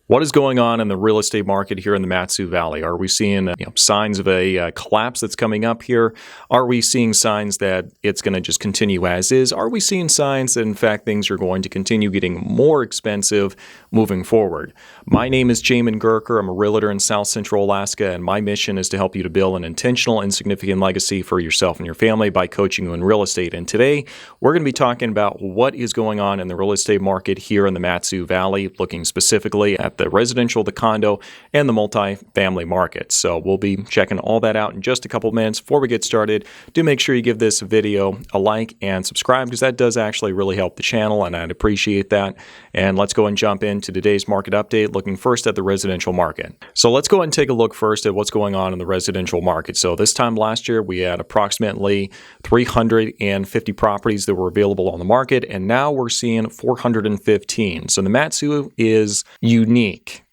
What is going on in the real estate market here in the MatSu Valley? Are we seeing signs of a collapse that's coming up here? Are we seeing signs that it's going to just continue as is? Are we seeing signs that, in fact, things are going to continue getting more expensive moving forward? My name is Jamin Goecker. I'm a realtor in South Central Alaska, and my mission is to help you to build an intentional and significant legacy for yourself and your family by coaching you in real estate. And today, we're going to be talking about what is going on in the real estate market here in the MatSu Valley, looking specifically at the residential, the condo, and the multifamily markets. So we'll be checking all that out in just a couple minutes. Before we get started, do make sure you give this video a like and subscribe, because that does actually really help the channel, and I'd appreciate that. And let's go and jump into today's market update, looking first at the residential market. So let's go ahead and take a look first at what's going on in the residential market. So this time last year, we had approximately 350 properties that were available on the market, and now we're seeing 415. So the MatSu is unique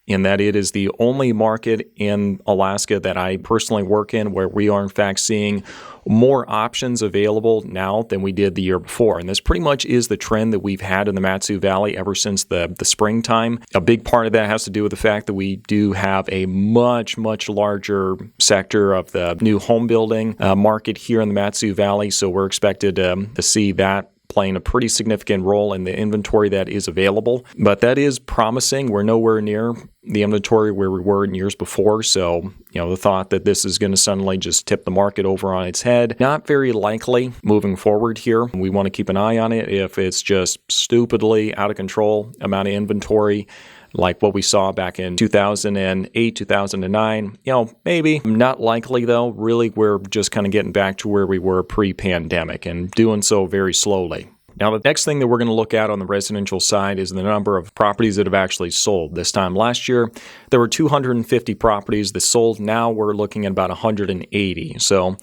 in that it is the only market in Alaska that I personally work in where we are in fact seeing more options available now than we did the year before. And this pretty much is the trend that we've had in the MatSu Valley ever since the springtime. A big part of that has to do with the fact that we do have a much larger sector of the new home building market here in the MatSu Valley. So we're expected to see that playing a pretty significant role in the inventory that is available. But that is promising. We're nowhere near the inventory where we were in years before. So, the thought that this is going to suddenly just tip the market over on its head, not very likely moving forward here. We want to keep an eye on it. If it's just stupidly out of control amount of inventory, like what we saw back in 2008, 2009, maybe. Not likely, though. Really, we're just kind of getting back to where we were pre-pandemic and doing so very slowly. Now, the next thing that we're going to look at on the residential side is the number of properties that have actually sold. This time last year, there were 250 properties that sold. Now we're looking at about 180. So,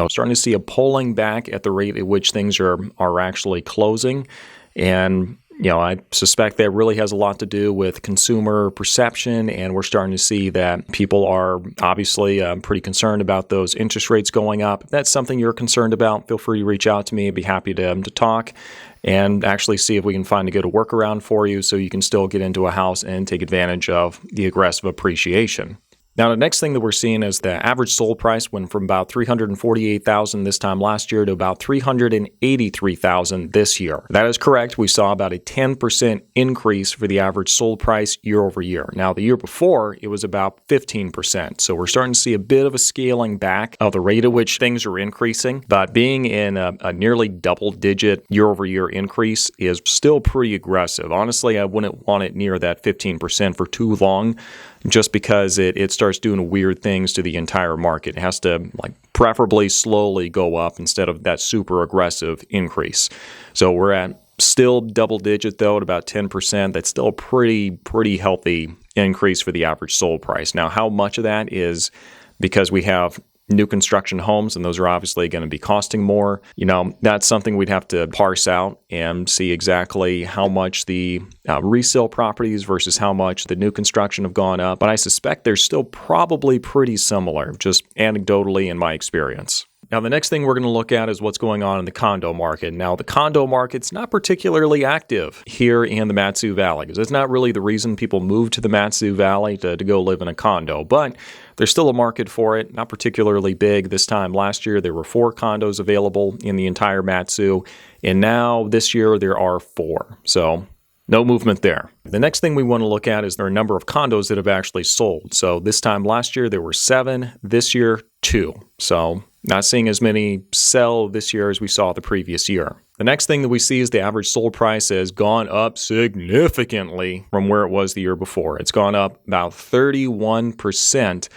starting to see a pulling back at the rate at which things are actually closing. And I suspect that really has a lot to do with consumer perception, and we're starting to see that people are obviously pretty concerned about those interest rates going up. If that's something you're concerned about, feel free to reach out to me. I'd be happy to talk and actually see if we can find a good workaround for you so you can still get into a house and take advantage of the aggressive appreciation. Now, the next thing that we're seeing is the average sold price went from about $348,000 this time last year to about $383,000 this year. That is correct. We saw about a 10% increase for the average sold price year over year. Now, the year before, it was about 15%. So we're starting to see a bit of a scaling back of the rate at which things are increasing. But being in a nearly double-digit year-over-year increase is still pretty aggressive. Honestly, I wouldn't want it near that 15% for too long, just because it starts doing weird things to the entire market. It has to preferably slowly go up instead of that super aggressive increase. So we're at still double digit though at about 10%. That's still a pretty healthy increase for the average sold price. Now, how much of that is because we have new construction homes, and those are obviously going to be costing more? That's something we'd have to parse out and see exactly how much the resale properties versus how much the new construction have gone up. But I suspect they're still probably pretty similar, just anecdotally in my experience. Now, the next thing we're going to look at is what's going on in the condo market. Now, the condo market's not particularly active here in the MatSu Valley, because it's not really the reason people move to the MatSu Valley to go live in a condo. But there's still a market for it, not particularly big. This time last year, there were 4 condos available in the entire MatSu, and now this year there are 4. So no movement there. The next thing we want to look at is there are a number of condos that have actually sold. So this time last year, there were 7. This year, 2. So not seeing as many sell this year as we saw the previous year. The next thing that we see is the average sold price has gone up significantly from where it was the year before. It's gone up about 31%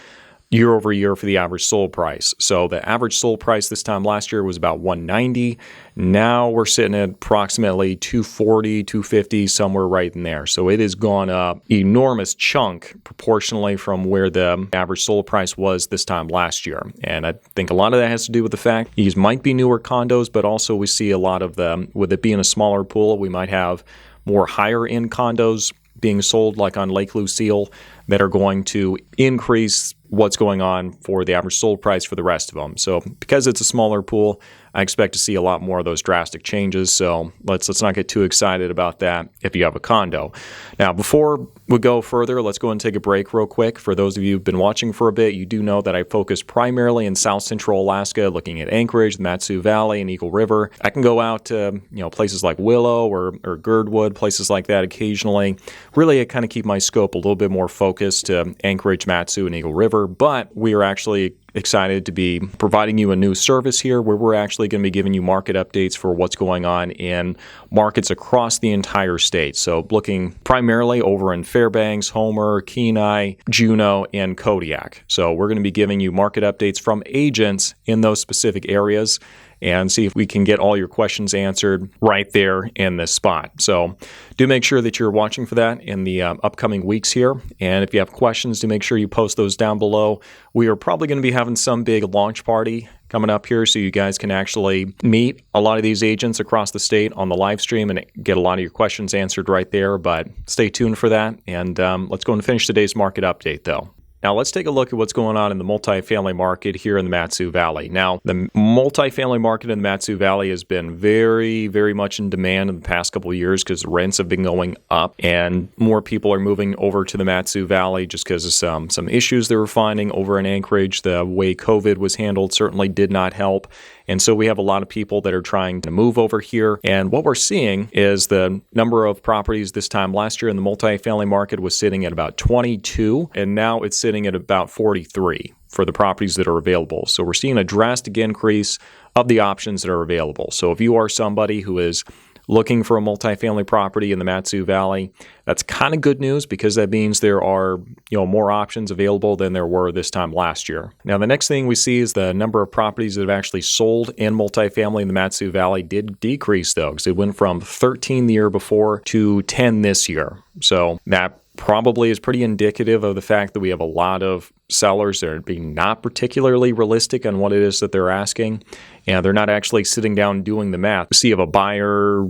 year over year for the average sold price. So the average sold price this time last year was about $190. Now we're sitting at approximately $240, $250, somewhere right in there. So it has gone up enormous chunk proportionally from where the average sold price was this time last year. And I think a lot of that has to do with the fact these might be newer condos, but also we see a lot of them, with it being a smaller pool, we might have more higher end condos being sold like on Lake Lucille that are going to increase what's going on for the average sold price for the rest of them. So because it's a smaller pool, I expect to see a lot more of those drastic changes. So let's not get too excited about that if you have a condo. Now, before we go further, let's go and take a break real quick. For those of you who've been watching for a bit, you do know that I focus primarily in South Central Alaska, looking at Anchorage, the MatSu Valley, and Eagle River. I can go out to places like Willow or Girdwood, places like that occasionally. Really, I kind of keep my scope a little bit more focused to Anchorage, MatSu, and Eagle River. But we are actually excited to be providing you a new service here where we're actually going to be giving you market updates for what's going on in markets across the entire state. So looking primarily over in Fairbanks, Homer, Kenai, Juneau, and Kodiak. So we're going to be giving you market updates from agents in those specific areas and see if we can get all your questions answered right there in this spot. So do make sure that you're watching for that in the upcoming weeks here. And if you have questions, do make sure you post those down below. We are probably going to be having some big launch party coming up here so you guys can actually meet a lot of these agents across the state on the live stream and get a lot of your questions answered right there. But stay tuned for that. And let's go and finish today's market update though. Now, let's take a look at what's going on in the multifamily market here in the MatSu Valley. Now, the multifamily market in the MatSu Valley has been very, very much in demand in the past couple of years because rents have been going up and more people are moving over to the MatSu Valley just because of some issues they were finding over in Anchorage. The way COVID was handled certainly did not help. And so we have a lot of people that are trying to move over here. And what we're seeing is the number of properties this time last year in the multifamily market was sitting at about 22, and now it's sitting at about 43 for the properties that are available. So we're seeing a drastic increase of the options that are available. So if you are somebody who is looking for a multifamily property in the MatSu Valley, that's kind of good news because that means there are more options available than there were this time last year. Now, the next thing we see is the number of properties that have actually sold in multifamily in the MatSu Valley did decrease, though, because it went from 13 the year before to 10 this year. So that probably is pretty indicative of the fact that we have a lot of sellers that are being not particularly realistic on what it is that they're asking. And they're not actually sitting down and doing the math to see if a buyer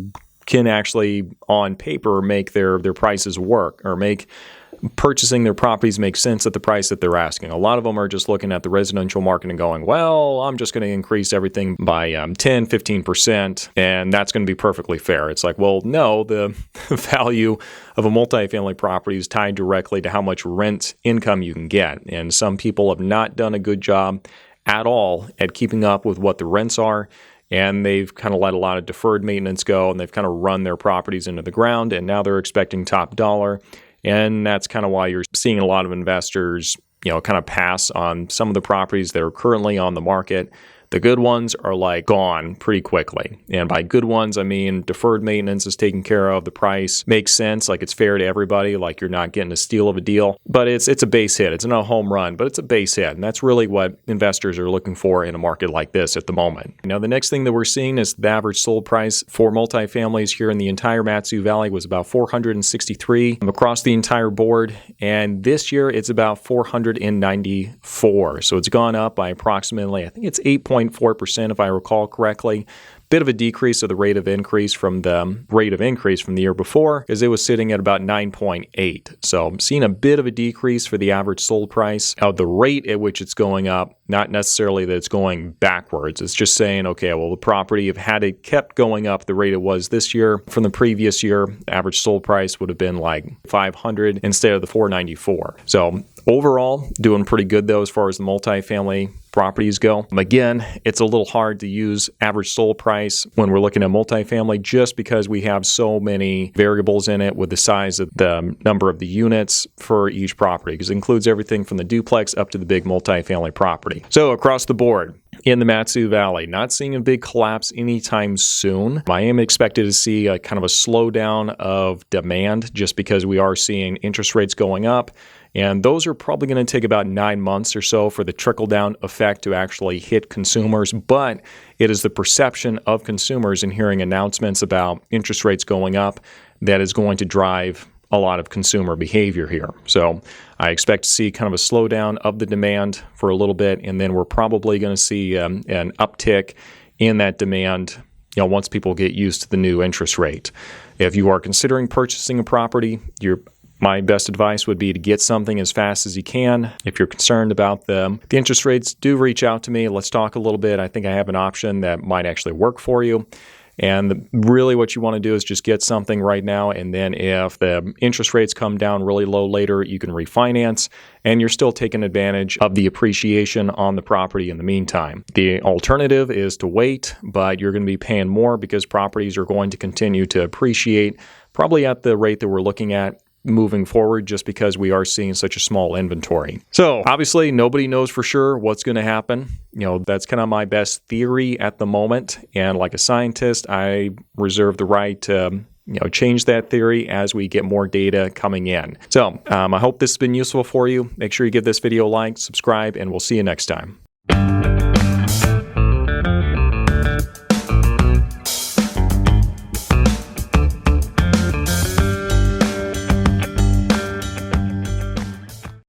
can actually, on paper, make their prices work or make purchasing their properties make sense at the price that they're asking. A lot of them are just looking at the residential market and going, well, I'm just going to increase everything by 10, 15%, and that's going to be perfectly fair. It's like, well, no, the value of a multifamily property is tied directly to how much rent income you can get. And some people have not done a good job at all at keeping up with what the rents are. And they've kind of let a lot of deferred maintenance go, and they've kind of run their properties into the ground, and now they're expecting top dollar. And that's kind of why you're seeing a lot of investors, kind of pass on some of the properties that are currently on the market. The good ones are like gone pretty quickly. And by good ones, I mean deferred maintenance is taken care of. The price makes sense, like it's fair to everybody, like you're not getting a steal of a deal. But it's a base hit. It's not a home run, but it's a base hit. And that's really what investors are looking for in a market like this at the moment. Now, the next thing that we're seeing is the average sold price for multifamilies here in the entire MatSu Valley was about $463 across the entire board. And this year, it's about $494. So it's gone up by approximately, I think it's 8.4% if I recall correctly. Bit of a decrease of the rate of increase from the year before, because it was sitting at about 9.8. So I'm seeing a bit of a decrease for the average sold price. The rate at which it's going up, not necessarily that it's going backwards. It's just saying, okay, well, the property, if had it kept going up the rate it was this year from the previous year, the average sold price would have been like $500 instead of the $494. So overall, doing pretty good though as far as the multifamily properties go. Again, it's a little hard to use average sold price when we're looking at multifamily just because we have so many variables in it with the size of the number of the units for each property, because it includes everything from the duplex up to the big multifamily property. So across the board, in the MatSu Valley, not seeing a big collapse anytime soon. I am expected to see a kind of a slowdown of demand just because we are seeing interest rates going up. And those are probably going to take about 9 months or so for the trickle-down effect to actually hit consumers. But it is the perception of consumers and hearing announcements about interest rates going up that is going to drive a lot of consumer behavior here. So I expect to see kind of a slowdown of the demand for a little bit, and then we're probably going to see an uptick in that demand once people get used to the new interest rate. If you are considering purchasing a property, you're My best advice would be to get something as fast as you can. If you're concerned about the interest rates, do reach out to me. Let's talk a little bit. I think I have an option that might actually work for you. And really what you want to do is just get something right now, and then if the interest rates come down really low later, you can refinance, and you're still taking advantage of the appreciation on the property in the meantime. The alternative is to wait, but you're going to be paying more because properties are going to continue to appreciate, probably at the rate that we're looking at moving forward, just because we are seeing such a small inventory. So obviously nobody knows for sure what's going to happen. That's kind of my best theory at the moment. And like a scientist, I reserve the right to change that theory as we get more data coming in. So I hope this has been useful for you. Make sure you give this video a like, subscribe, and we'll see you next time.